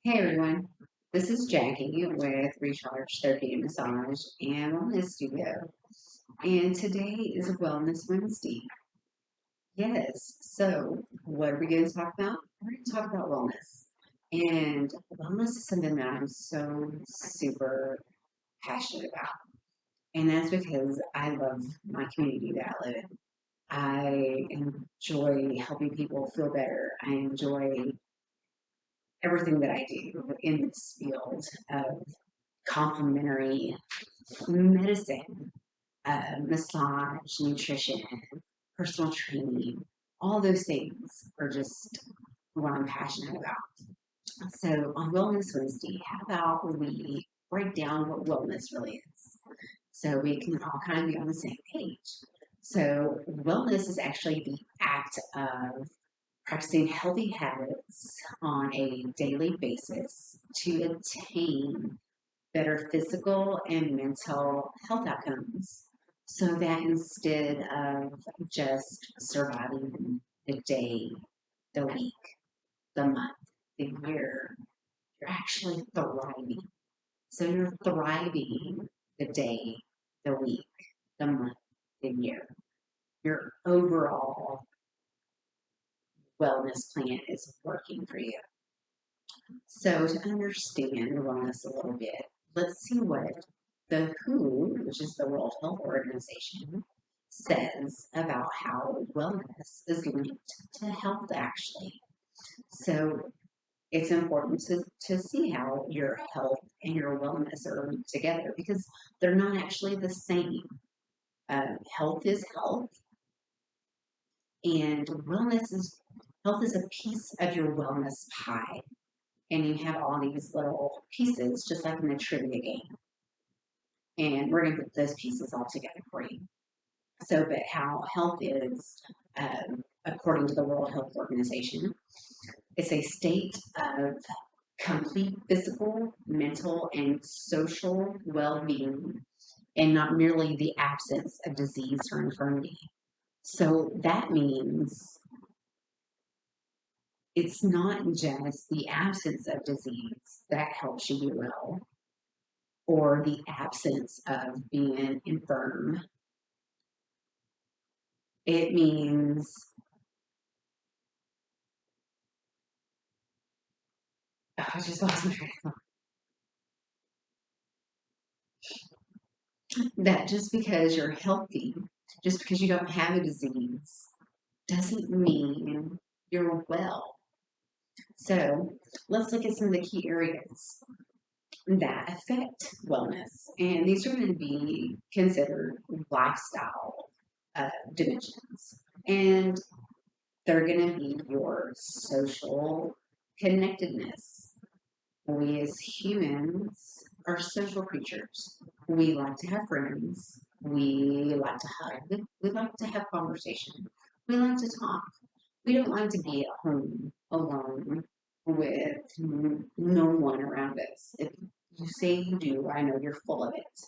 Hey everyone, this is Jackie with Recharge Therapy and Massage and Wellness Studio. And today is Wellness Wednesday. Yes, so what are we going to talk about? We're going to talk about wellness. And wellness is something that I'm so super passionate about. And that's because I love my community that I live in. I enjoy helping people feel better. I enjoy everything that I do in this field of complementary medicine, massage, nutrition, personal training, all those things are just what I'm passionate about. So on Wellness Wednesday, how about we break down what wellness really is so we can all kind of be on the same page? So wellness is actually the act of practicing healthy habits on a daily basis to attain better physical and mental health outcomes. So that instead of just surviving the day, the week, the month, the year, you're actually thriving. So you're thriving the day, the week, the month, the year. Your overall wellness plan is working for you. So to understand wellness a little bit, let's see what the WHO, which is the World Health Organization, says about how wellness is linked to health actually. So it's important to see how your health and your wellness are linked together because they're not actually the same. Health is health, and wellness is health is a piece of your wellness pie. And you have all these little pieces, just like in the trivia game. And we're going to put those pieces all together for you. So, but how health is, according to the World Health Organization, it's a state of complete physical, mental, and social well being, and not merely the absence of disease or infirmity. So that means it's not just the absence of disease that helps you be well, or the absence of being infirm. It means, oh, I just lost my train of thought. That just because you're healthy, just because you don't have a disease, doesn't mean you're well. So let's look at some of the key areas that affect wellness. And these are going to be considered lifestyle dimensions. And they're going to be your social connectedness. We as humans are social creatures. We like to have friends. We like to hug. We like to have conversation. We like to talk. We don't like to be at home alone with no one around us. If you say you do, I know you're full of it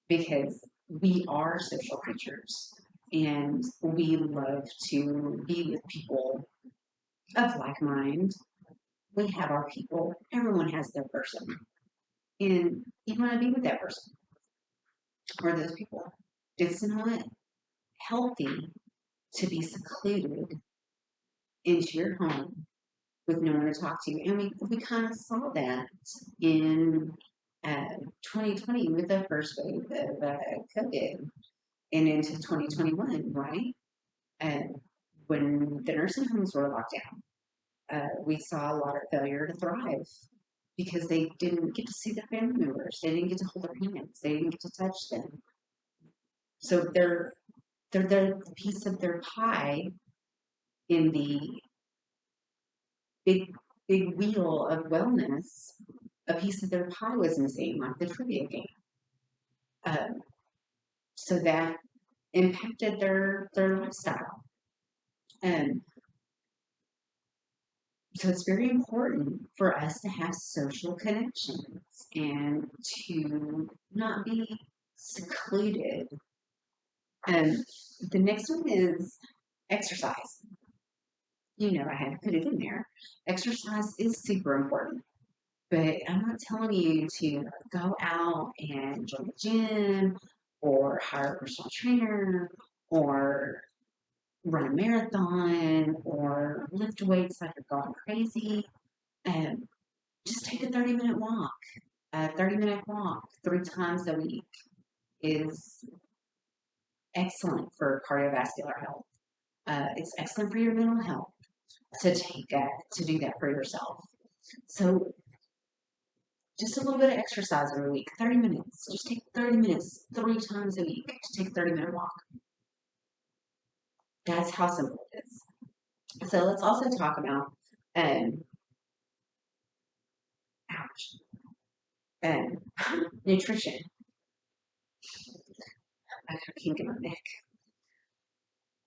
because we are social creatures and we love to be with people of like mind. We have our people. Everyone has their person. And you want to be with that person or those people. It's not healthy to be secluded into your home with no one to talk to. And we kind of saw that in 2020 with the first wave of COVID and into 2021, right? And when the nursing homes were locked down, we saw a lot of failure to thrive because they didn't get to see their family members. They didn't get to hold their hands. They didn't get to touch them. So they're the piece of their pie in the big big wheel of wellness. A piece of their pie was missing, like the trivia game. Um, so that impacted their lifestyle. And so it's very important for us to have social connections and to not be secluded. And the next one is exercise. I had to put it in there. Exercise is super important, but I'm not telling you to go out and join the gym or hire a personal trainer or run a marathon or lift weights like you're going crazy. Um, just take a 30-minute walk. A 30-minute walk 3 times a week is excellent for cardiovascular health. It's excellent for your mental health to do that for yourself. So just a little bit of exercise every week, 30 minutes. Just take 30 minutes 3 times a week to take a 30-minute walk. That's how simple it is. So let's also talk about um, ouch, um, nutrition. I got a kink in my neck.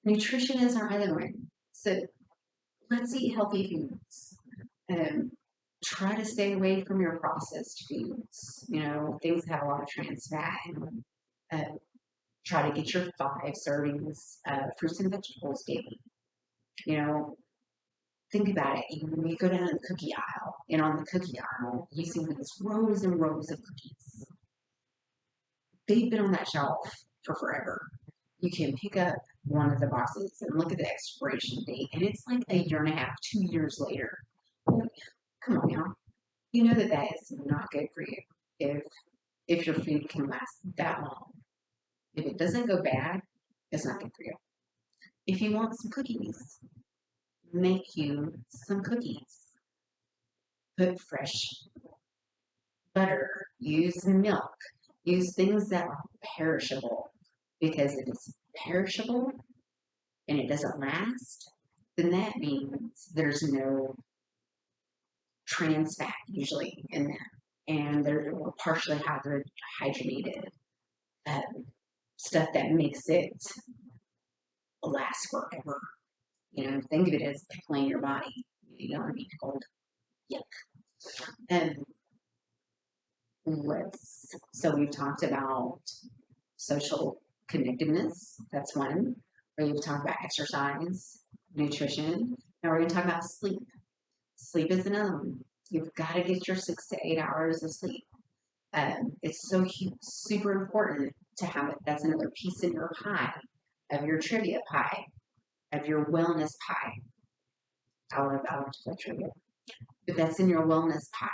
Nutrition is our other one. So let's eat healthy foods. Um, Try to stay away from your processed foods. Things that have a lot of trans fat. Uh, Try to get your 5 servings of fruits and vegetables daily. You know, think about it. You go down the cookie aisle, and on the cookie aisle, you see these rows and rows of cookies. They've been on that shelf for forever. You can pick up one of the boxes and look at the expiration date, and it's like a year and a half, 2 years later. Come on now, you know that is not good for you if your food can last that long. If it doesn't go bad, it's not good for you. If you want some cookies, make you some cookies. Put fresh butter, use milk, use things that are perishable. Because if it's perishable and it doesn't last, then that means there's no trans fat usually in that. And they're partially hydrogenated um, stuff that makes it last forever. Think of it as pickling your body. You don't want to be pickled. Yuck. And so we've talked about social connectedness. That's one. Or you've talked about exercise, nutrition. Now we're going to talk about sleep. Sleep is another one. You've got to get your 6 to 8 hours of sleep. It's so super important to have it. That's another piece in your pie, of your trivia pie, of your wellness pie. I love to play trivia, but that's in your wellness pie.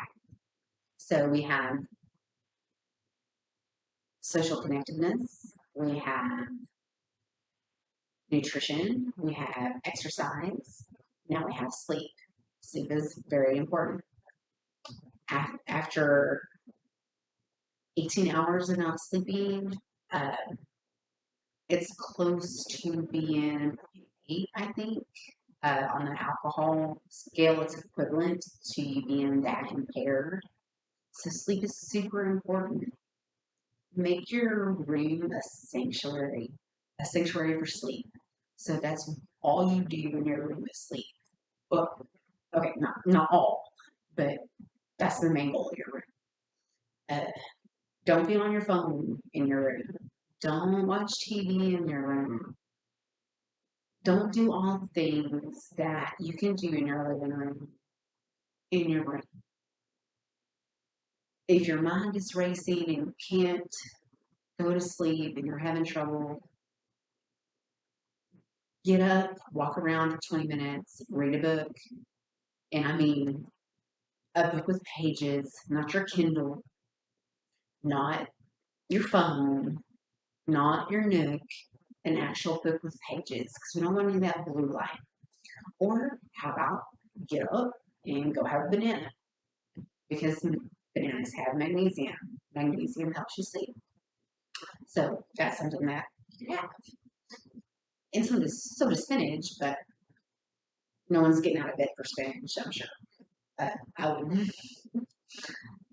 So we have social connectedness, we have nutrition, we have exercise, now we have sleep. Sleep is very important. After 18 hours of not sleeping, uh, it's close to being 8, I think. On the alcohol scale, it's equivalent to you being that impaired. So sleep is super important. Make your room a sanctuary for sleep. So that's all you do in your room is sleep. Well, okay, not all, but that's the main goal of your room. Uh, don't be on your phone in your room. Don't watch TV in your room. Don't do all the things that you can do in your living room in your room. If your mind is racing and you can't go to sleep and you're having trouble, get up, walk around for 20 minutes, read a book. And I mean a book with pages, not your Kindle, not your phone, not your Nook, an actual book with pages, because we don't want any of that blue light. Or how about get up and go have a banana, because bananas have magnesium. Magnesium helps you sleep. So that's something that you can have. And so does spinach, but no one's getting out of bed for spinach, I'm sure. I wouldn't.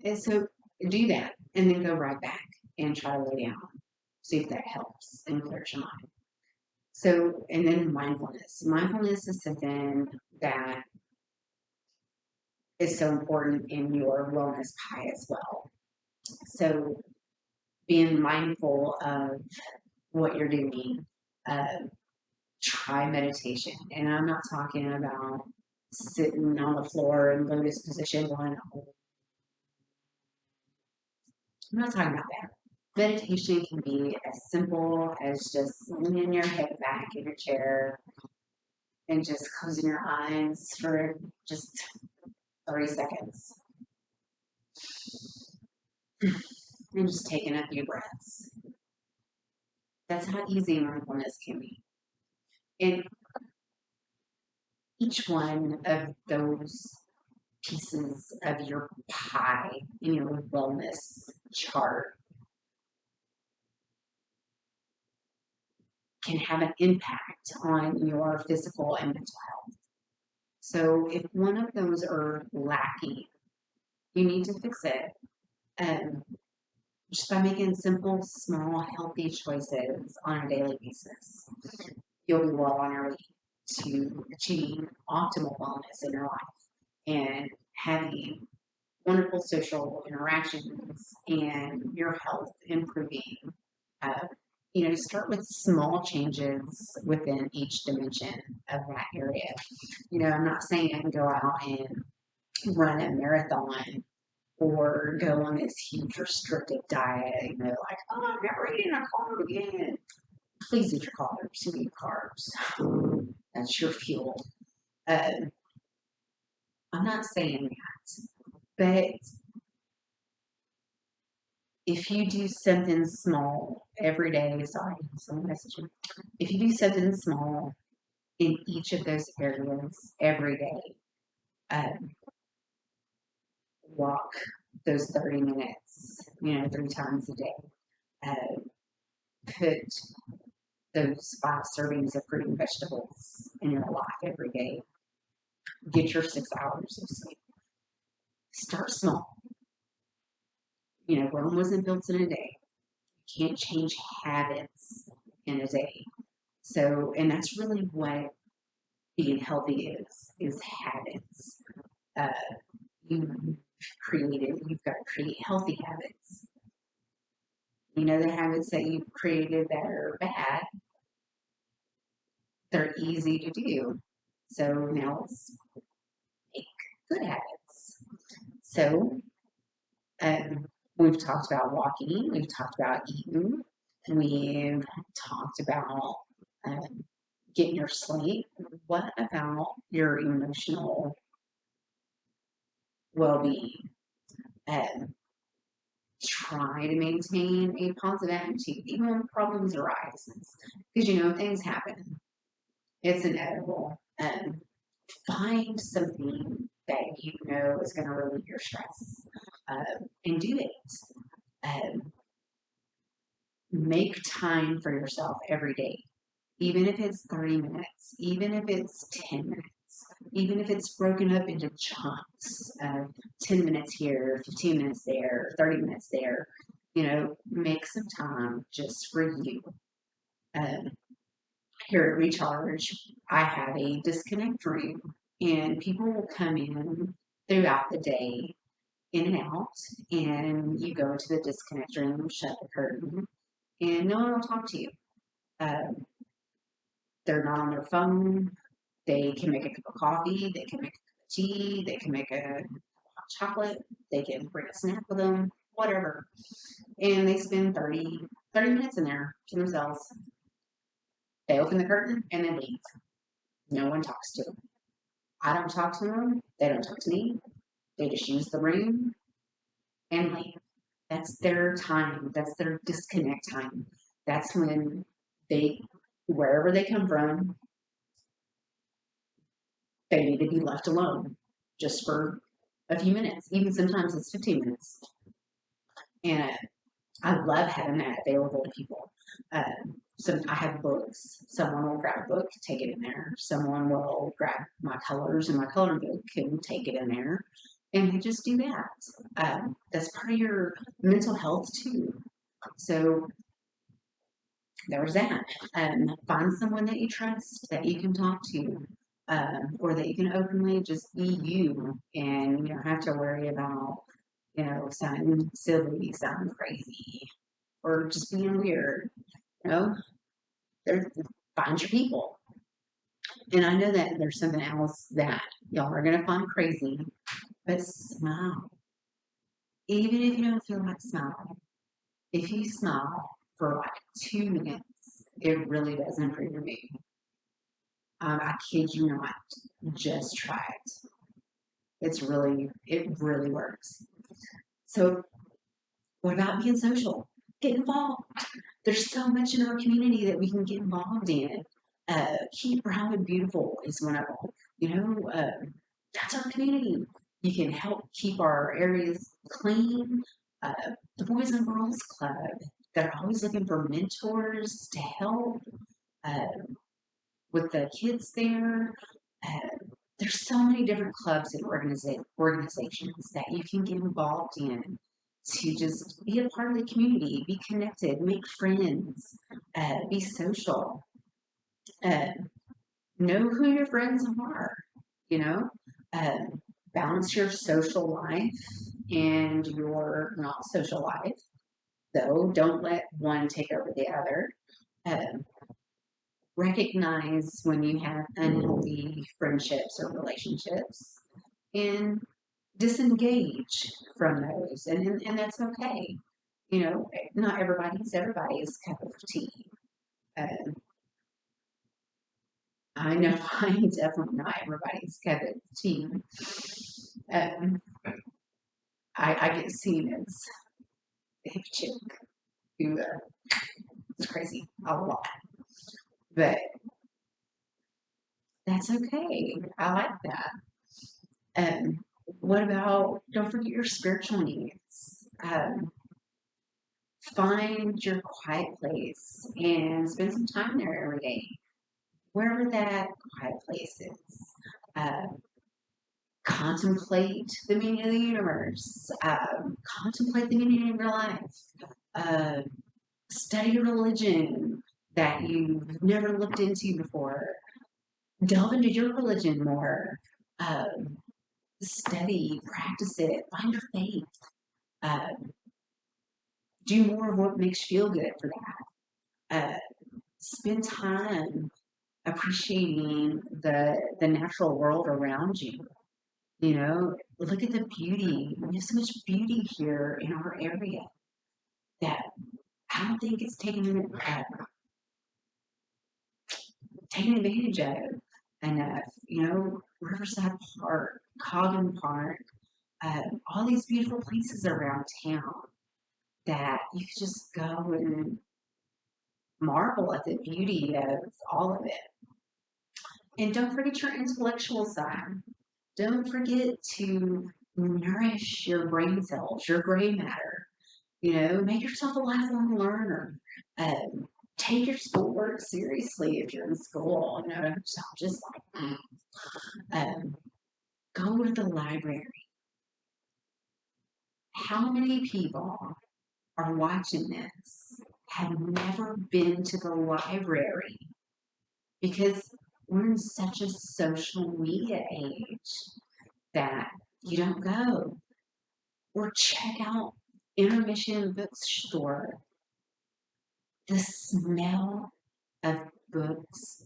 And so do that and then go right back and try to lay down. See if that helps and clears your mind. So, and then mindfulness. Mindfulness is something that is so important in your wellness pie as well. So, being mindful of what you're doing, uh, try meditation. And I'm not talking about sitting on the floor in lotus position going, oh, I'm not talking about that. Meditation can be as simple as just leaning your head back in your chair and just closing your eyes for just 30 seconds and just taking a few breaths. That's how easy mindfulness can be. And each one of those pieces of your pie in your wellness chart can have an impact on your physical and mental health. So if one of those are lacking, you need to fix it. Um, just by making simple, small, healthy choices on a daily basis, you'll be well on your way to achieving optimal wellness in your life and having wonderful social interactions and your health improving. Uh, start with small changes within each dimension of that area. I'm not saying go out and run a marathon or go on this huge restrictive diet, like, oh, I'm never eating a carb again. Please eat your carbs. You eat carbs. That's your fuel. Uh, I'm not saying that. But if you do something small every day, sorry, someone messaged me. If you do something small in each of those areas every day, um, walk those 30 minutes, 3 times a day, uh, put those 5 servings of fruit and vegetables in your life every day, get your 6 hours of sleep. Start small. Rome wasn't built in a day. You can't change habits in a day. So, and that's really what being healthy is habits. Uh, you've got to create healthy habits. The habits that you've created that are bad, they're easy to do. So now let's make good habits. So we've talked about walking, we've talked about eating, we've talked about um, getting your sleep. What about your emotional well-being? Um, Try to maintain a positive attitude, even when problems arise, because things happen. It's inevitable. Find something that is going to relieve your stress, and do it. Um, make time for yourself every day, even if it's 30 minutes, even if it's 10 minutes, even if it's broken up into chunks of 10 minutes here, 15 minutes there, 30 minutes there. Make some time just for you. Um, Here at Recharge, I have a disconnect room, and people will come in throughout the day, in and out, and you go to the disconnect room, shut the curtain, and no one will talk to you. Um, they're not on their phone. They can make a cup of coffee. They can make a cup of tea. They can make a hot chocolate. They can bring a snack with them, whatever. And they spend 30 minutes in there to themselves. They open the curtain and they leave. No one talks to them. I don't talk to them. They don't talk to me. They just use the room and leave. That's their time. That's their disconnect time. That's when wherever they come from, they need to be left alone just for a few minutes. Even sometimes it's 15 minutes. And I love having that available to people. So I have books. Someone will grab a book, take it in there. Someone will grab my colors and my color book and take it in there. And we just do that. That's part of your mental health too. So there's that. Find someone that you trust, that you can talk to, or that you can openly just be you, and you don't have to worry about, sounding silly, sounding crazy, or just being weird. You know, there, find your people. And I know that there's something else that y'all are going to find crazy, but smile. Even if you don't feel like smiling, if you smile for like 2 minutes, it really does improve your mood. I kid you not. Just try it. It really works. So, what about being social? Get involved. There's so much in our community that we can get involved in. Keep Brown Beautiful is one of them. That's our community. You can help keep our areas clean. Uh, the Boys and Girls Club, they're always looking for mentors to help uh, with the kids there. Uh, there's so many different clubs and organizations that you can get involved in to just be a part of the community, be connected, make friends, be social, uh, know who your friends are, you know, uh, balance your social life and your not social life, though don't let one take over the other. Um, Recognize when you have unhealthy friendships or relationships and disengage from those. And that's okay. Not everybody's cup of tea. Uh, I know I'm definitely not everybody's cup of tea. Um, I get seen as the hip chick who is crazy a lot, but that's okay. I like that. Um, what about, don't forget your spiritual needs. Find your quiet place and spend some time there every day, wherever that quiet place is. Uh, Contemplate the meaning of the universe. Contemplate the meaning of your life. Uh, Study a religion that you've never looked into before. Delve into your religion more. Study, practice it, find your faith. Uh, do more of what makes you feel good for that. Spend time appreciating the natural world around you. Look at the beauty. We have so much beauty here in our area that I don't think it's taken advantage of enough. Riverside Park, Coggin Park, all these beautiful places around town that you could just go and marvel at the beauty of all of it. And don't forget your intellectual side. Don't forget to nourish your brain cells, your gray matter. Make yourself a lifelong learner. Take your schoolwork seriously if you're in school. So just like um, go to the library. How many people are watching this have never been to the library because we're in such a social media age that you don't go? Or check out Intermission Bookstore. The smell of books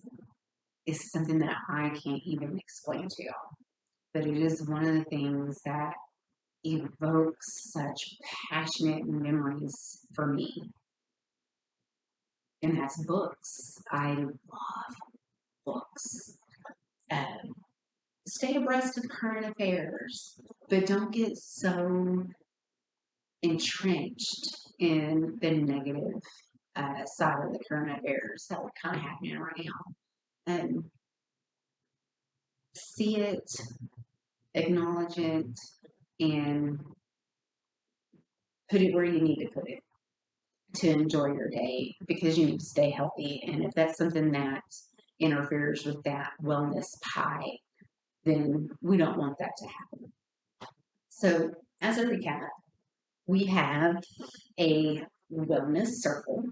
is something that I can't even explain to y'all. But it is one of the things that evokes such passionate memories for me. And that's books. I love books. Um, Stay abreast of current affairs, but don't get so entrenched in the negative side of the current affairs that are kind of happening right now. See it, acknowledge it, and put it where you need to put it to enjoy your day because you need to stay healthy. And if that's something that interferes with that wellness pie, then we don't want that to happen. So, as a recap, we have a wellness circle,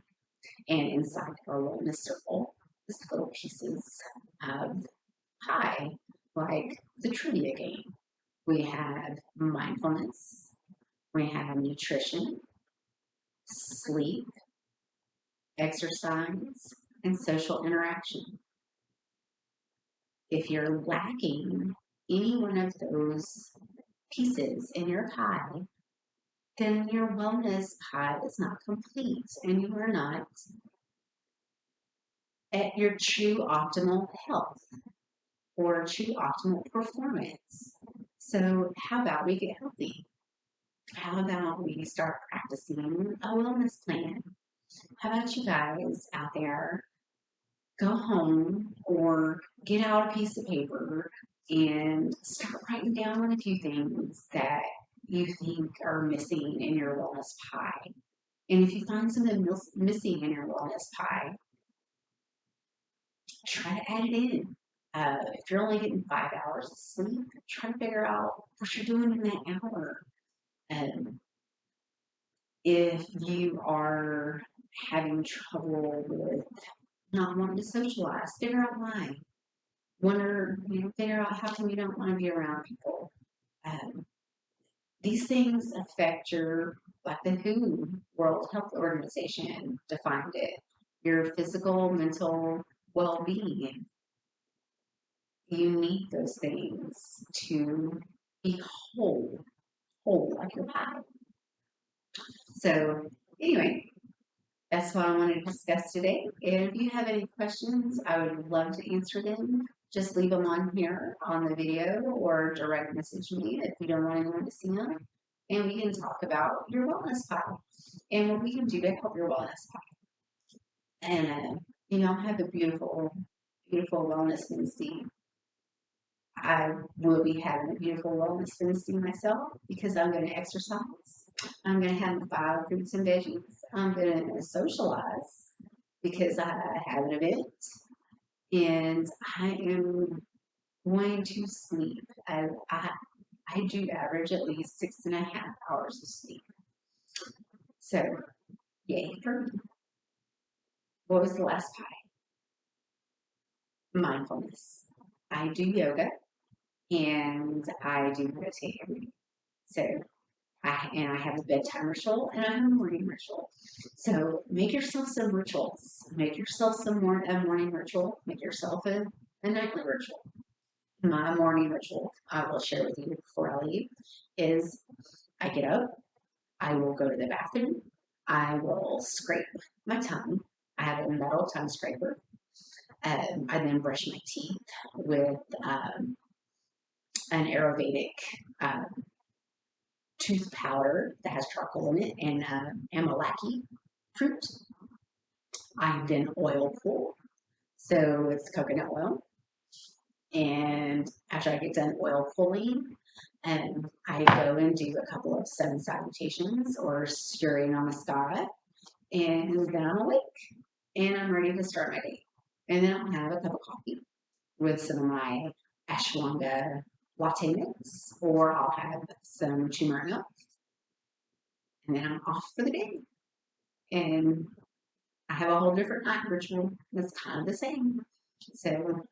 and inside our wellness circle is little pieces of pie, like the trivia game. We have mindfulness, we have nutrition, sleep, exercise, and social interaction. If you're lacking any one of those pieces in your pie, then your wellness pie is not complete and you are not at your true optimal health or true optimal performance. So, how about we get healthy? How about we start practicing a wellness plan? How about you guys out there go home or get out a piece of paper and start writing down a few things that you think are missing in your wellness pie? And if you find something missing in your wellness pie, try to add it in. If you're only getting 5 hours of sleep, try to figure out what you're doing in that hour. Um, if you are having trouble with not wanting to socialize, figure out why. Wonder, figure out how come you don't want to be around people. Um, these things affect your, like the WHO, World Health Organization defined it, your physical, mental well-being. You need those things to be whole, whole like your pie. So anyway, that's what I wanted to discuss today. And if you have any questions, I would love to answer them. Just leave them on here on the video or direct message me if you don't want anyone to see them. And we can talk about your wellness pie and what we can do to help your wellness pie. And, have a beautiful, beautiful Wellness Wednesday. I will be having a beautiful Wellness Wednesday myself because I'm going to exercise. I'm going to have 5 fruits and veggies. I'm going to socialize because I have an event. And I am going to sleep. I do average at least 6.5 hours of sleep. So, yay for me. What was the last pie? Mindfulness. I do yoga and I do meditate every day. So, I have a bedtime ritual and I have a morning ritual. So make yourself some rituals. Make yourself a morning ritual. Make yourself a nightly ritual. My morning ritual, I will share with you before I leave, is I get up, I will go to the bathroom, I will scrape my tongue. I have a metal tongue scraper. I then brush my teeth with an Ayurvedic um, tooth powder that has charcoal in it and amalaki fruit. I then oil pull, so it's coconut oil. And after I get done oil pulling, I go and do a couple of sun salutations or Surya Namaskara, and then I'm awake and I'm ready to start my day. And then I'll have a cup of coffee with some of my ashwagandha latte mix, or I'll have some turmeric milk, and then I'm off for the day. And I have a whole different night ritual that's kind of the same. So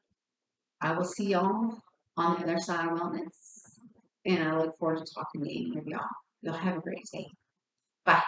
I will see y'all on the other side of wellness. And I look forward to talking to any of y'all. Y'all have a great day. Bye.